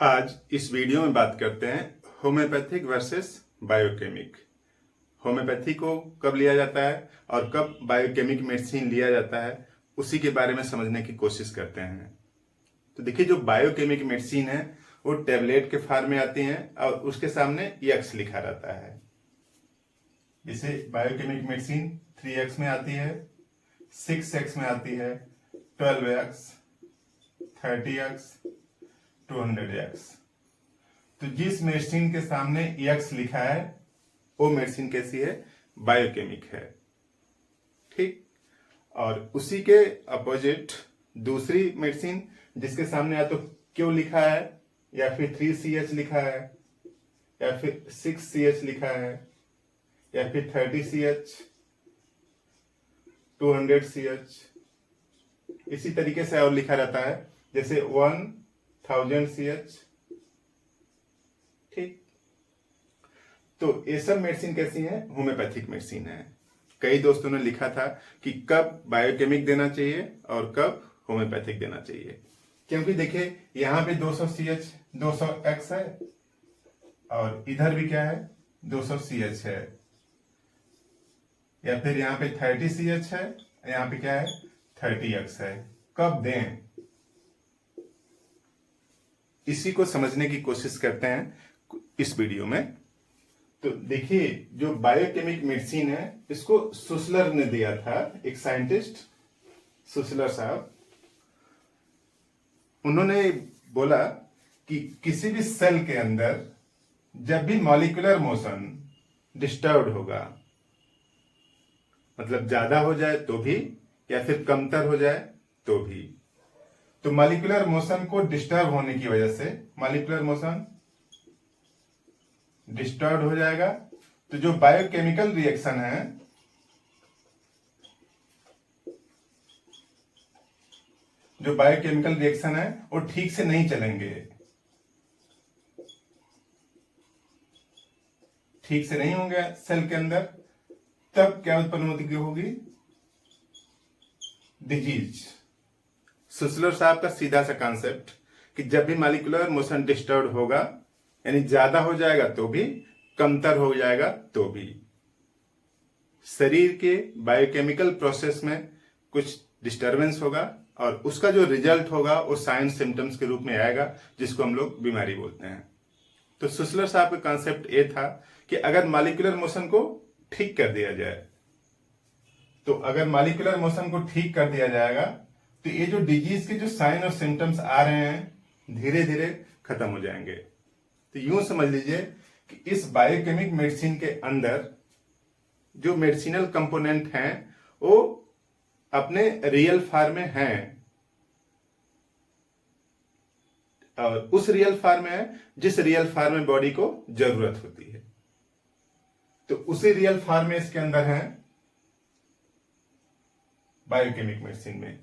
आज इस वीडियो में बात करते हैं होम्योपैथिक वर्सेस बायोकेमिक। होम्योपैथी को कब लिया जाता है और कब बायोकेमिक मेडिसिन लिया जाता है, उसी के बारे में समझने की कोशिश करते हैं। तो देखिए, जो बायोकेमिक मेडिसिन है वो टेबलेट के फॉर्म में आती हैं और उसके सामने एक्स लिखा रहता है। जैसे बायोकेमिक मेडिसिन 3x में आती है, 6x में आती है, 12x, 30x, 200x। तो जिस मेडिसिन के सामने x लिखा है वो मेडिसिन कैसी है? बायोकेमिक है। ठीक। और उसी के अपोजिट दूसरी मेडिसिन जिसके सामने या तो Q लिखा है या फिर 3CH लिखा है या फिर 6CH लिखा है या फिर 30CH, 200CH, इसी तरीके से और लिखा रहता है, जैसे 1000CH। ठीक। तो ये सब मेडिसिन कैसी है? होम्योपैथिक मेडिसिन है। कई दोस्तों ने लिखा था कि कब बायोकेमिक देना चाहिए और कब होम्योपैथिक देना चाहिए, क्योंकि देखिए यहाँ पे 200CH 200x है और इधर भी क्या है? 200CH है, या फिर यहाँ पे 30CH है, यहाँ पे क्या है? 30x है। कब दें, इसी को समझने की कोशिश करते हैं इस वीडियो में। तो देखिए, जो बायोकेमिक मेडिसिन है इसको सुसलर ने दिया था, एक साइंटिस्ट सुसलर साहब। उन्होंने बोला कि किसी भी सेल के अंदर जब भी मॉलिक्यूलर मोशन डिस्टर्ब होगा, मतलब ज्यादा हो जाए तो भी या फिर कमतर हो जाए तो भी, तो मॉलिक्यूलर मोशन को डिस्टर्ब होने की वजह से मॉलिक्यूलर मोशन डिस्टर्ब हो जाएगा। तो जो बायोकेमिकल रिएक्शन है, जो बायोकेमिकल रिएक्शन है वो ठीक से नहीं चलेंगे, ठीक से नहीं होंगे सेल के अंदर। तब क्या उत्पन्न होगी? डिजीज। सुसलर साहब का सीधा सा कॉन्सेप्ट कि जब भी मॉलिक्यूलर मोशन डिस्टर्ब होगा, यानी ज्यादा हो जाएगा तो भी, कमतर हो जाएगा तो भी, शरीर के बायोकेमिकल प्रोसेस में कुछ डिस्टरबेंस होगा और उसका जो रिजल्ट होगा वो साइन सिम्टम्स के रूप में आएगा, जिसको हम लोग बीमारी बोलते हैं। तो सुसलर साहब का कॉन्सेप्ट ये था कि अगर मॉलिक्यूलर मोशन को ठीक कर दिया जाए, तो अगर मॉलिक्यूलर मोशन को ठीक कर दिया जाएगा तो ये जो डिजीज के जो साइन और सिम्टम्स आ रहे हैं धीरे धीरे खत्म हो जाएंगे। तो यूं समझ लीजिए कि इस बायोकेमिक मेडिसिन के अंदर जो मेडिसिनल कंपोनेंट हैं वो अपने रियल फॉर्म में हैं, और उस रियल फॉर्म में है जिस रियल फॉर्म में बॉडी को जरूरत होती है। तो उसी रियल फॉर्म में इसके अंदर है बायोकेमिक मेडिसिन में।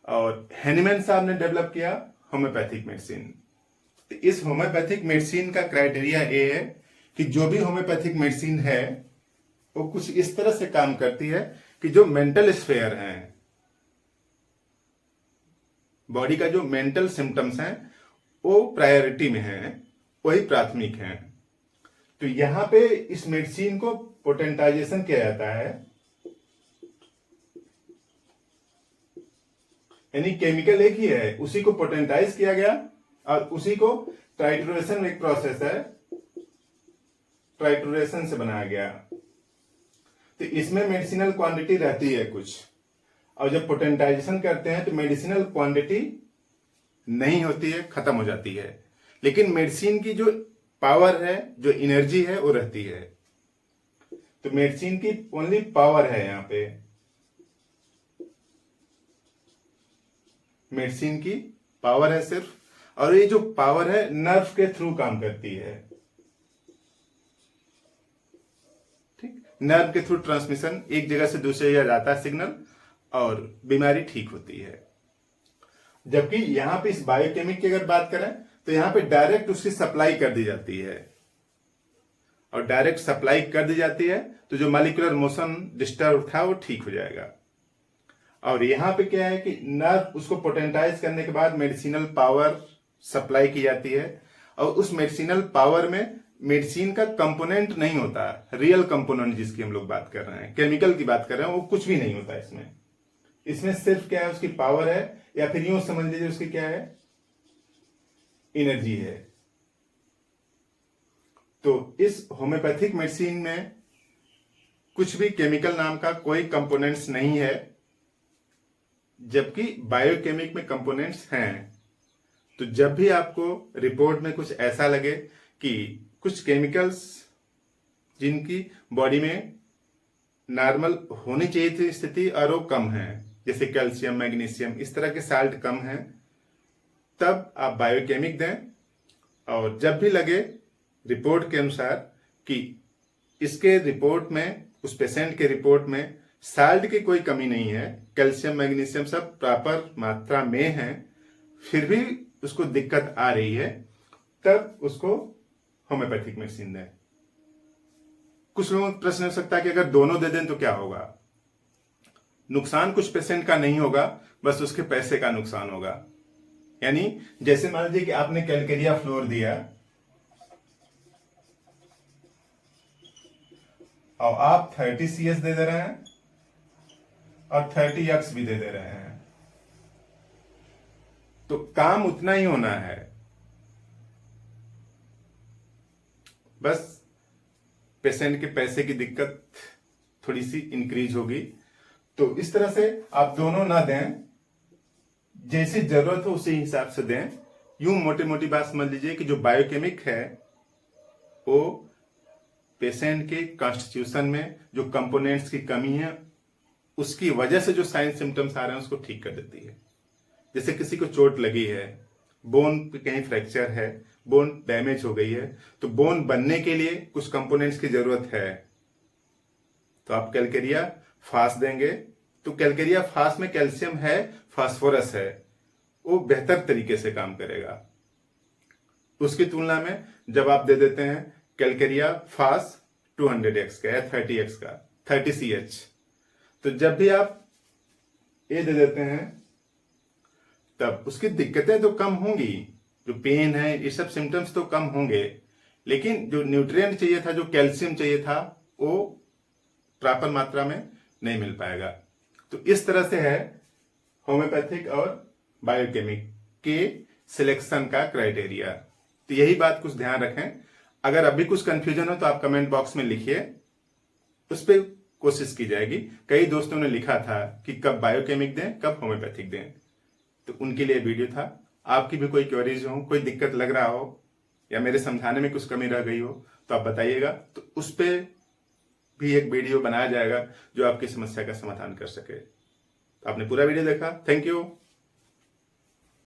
और हैनीमैन साहब ने डेवलप किया होम्योपैथिक मेडिसिन। तो इस होम्योपैथिक मेडिसिन का क्राइटेरिया ये है कि जो भी होम्योपैथिक मेडिसिन है वो कुछ इस तरह से काम करती है कि जो मेंटल स्फेयर हैं, बॉडी का जो मेंटल सिम्टम्स हैं वो प्रायोरिटी में हैं, वही प्राथमिक हैं। तो यहां पे इस मेडिसिन को पोटेंटाइजेशन किया जाता है, यानी केमिकल एक ही है, उसी को पोटेंटाइज किया गया और उसी को ट्राइटोरेशन, एक प्रोसेस है, ट्राइटोरेशन से बनाया गया। तो इसमें मेडिसिनल क्वांटिटी रहती है कुछ, और जब पोटेंटाइजेशन करते हैं तो मेडिसिनल क्वांटिटी नहीं होती है, खत्म हो जाती है, लेकिन मेडिसिन की जो पावर है, जो एनर्जी है, वो रहती है। तो मेडिसिन की ओनली पावर है, यहां पे मेडिसिन की पावर है सिर्फ, और ये जो पावर है नर्व के थ्रू काम करती है। ठीक, नर्व के थ्रू ट्रांसमिशन, एक जगह से दूसरी जगह जाता है सिग्नल और बीमारी ठीक होती है। जबकि यहां पे इस बायोकेमिक की अगर बात करें तो यहां पे डायरेक्ट उसकी सप्लाई कर दी जाती है, और डायरेक्ट सप्लाई कर दी जाती है तो जो मॉलिक्यूलर मोशन डिस्टर्ब था वो ठीक हो जाएगा। और यहां पे क्या है कि नर्व उसको पोटेंटाइज करने के बाद मेडिसिनल पावर सप्लाई की जाती है और उस मेडिसिनल पावर में मेडिसिन का कंपोनेंट नहीं होता, रियल कंपोनेंट जिसकी हम लोग बात कर रहे हैं, केमिकल की बात कर रहे हैं, वो कुछ भी नहीं होता इसमें। इसमें सिर्फ क्या है, उसकी पावर है, या फिर यूं समझ लीजिए उसकी क्या है, एनर्जी है। तो इस होम्योपैथिक मेडिसिन में कुछ भी केमिकल नाम का कोई कंपोनेंट्स नहीं है, जबकि बायोकेमिक में कंपोनेंट्स हैं। तो जब भी आपको रिपोर्ट में कुछ ऐसा लगे कि कुछ केमिकल्स जिनकी बॉडी में नॉर्मल होनी चाहिए थी स्थिति और वो कम है, जैसे कैल्शियम, मैग्नीशियम, इस तरह के साल्ट कम हैं, तब आप बायोकेमिक दें। और जब भी लगे रिपोर्ट के अनुसार कि इसके रिपोर्ट में, उस पेशेंट के रिपोर्ट में साल्ट की कोई कमी नहीं है, कैल्शियम मैग्नीशियम सब प्रॉपर मात्रा में है, फिर भी उसको दिक्कत आ रही है, तब उसको होम्योपैथिक मेडिसिन दें। कुछ लोगों का प्रश्न हो सकता है कि अगर दोनों दे दें तो क्या होगा। नुकसान कुछ पेशेंट का नहीं होगा, बस उसके पैसे का नुकसान होगा। यानी जैसे मान लीजिए कि आपने कैलकेरिया फ्लोर दिया और आप 30 CS दे रहे हैं और 30 X भी दे रहे हैं, तो काम उतना ही होना है, बस पेशेंट के पैसे की दिक्कत थोड़ी सी इंक्रीज होगी। तो इस तरह से आप दोनों ना दें, जैसी जरूरत हो उसी हिसाब से दें। यूं मोटी मोटी बात समझ लीजिए कि जो बायोकेमिक है वो पेशेंट के कॉन्स्टिट्यूशन में जो कंपोनेंट्स की कमी है उसकी वजह से जो साइन सिम्टम्स आ रहे हैं उसको ठीक कर देती है। जैसे किसी को चोट लगी है, बोन पे कहीं फ्रैक्चर है, बोन डैमेज हो गई है, तो बोन बनने के लिए कुछ कंपोनेंट्स की जरूरत है, तो आप कैलकेरिया फास्ट देंगे। तो कैलकेरिया फास्ट में कैल्शियम है, फास्फोरस है, वो बेहतर तरीके से काम करेगा। उसकी तुलना में जब आप दे देते हैं कैलकेरिया फास्ट 200X का या 30X का, 30CH, तो जब भी आप ये दे देते हैं तब उसकी दिक्कतें तो कम होंगी, जो पेन है ये सब सिम्टम्स तो कम होंगे, लेकिन जो न्यूट्रिएंट चाहिए था, जो कैल्शियम चाहिए था, वो प्रॉपर मात्रा में नहीं मिल पाएगा। तो इस तरह से है होम्योपैथिक और बायोकेमिक के सिलेक्शन का क्राइटेरिया। तो यही बात कुछ ध्यान रखें। अगर अभी कुछ कंफ्यूजन हो तो आप कमेंट बॉक्स में लिखिए, उस पर कोशिश की जाएगी। कई दोस्तों ने लिखा था कि कब बायोकेमिक दें, कब होम्योपैथिक दें, तो उनके लिए वीडियो था। आपकी भी कोई क्वेरीज हो, कोई दिक्कत लग रहा हो या मेरे समझाने में कुछ कमी रह गई हो तो आप बताइएगा, तो उस पर भी एक वीडियो बनाया जाएगा जो आपकी समस्या का समाधान कर सके। तो आपने पूरा वीडियो देखा, थैंक यू।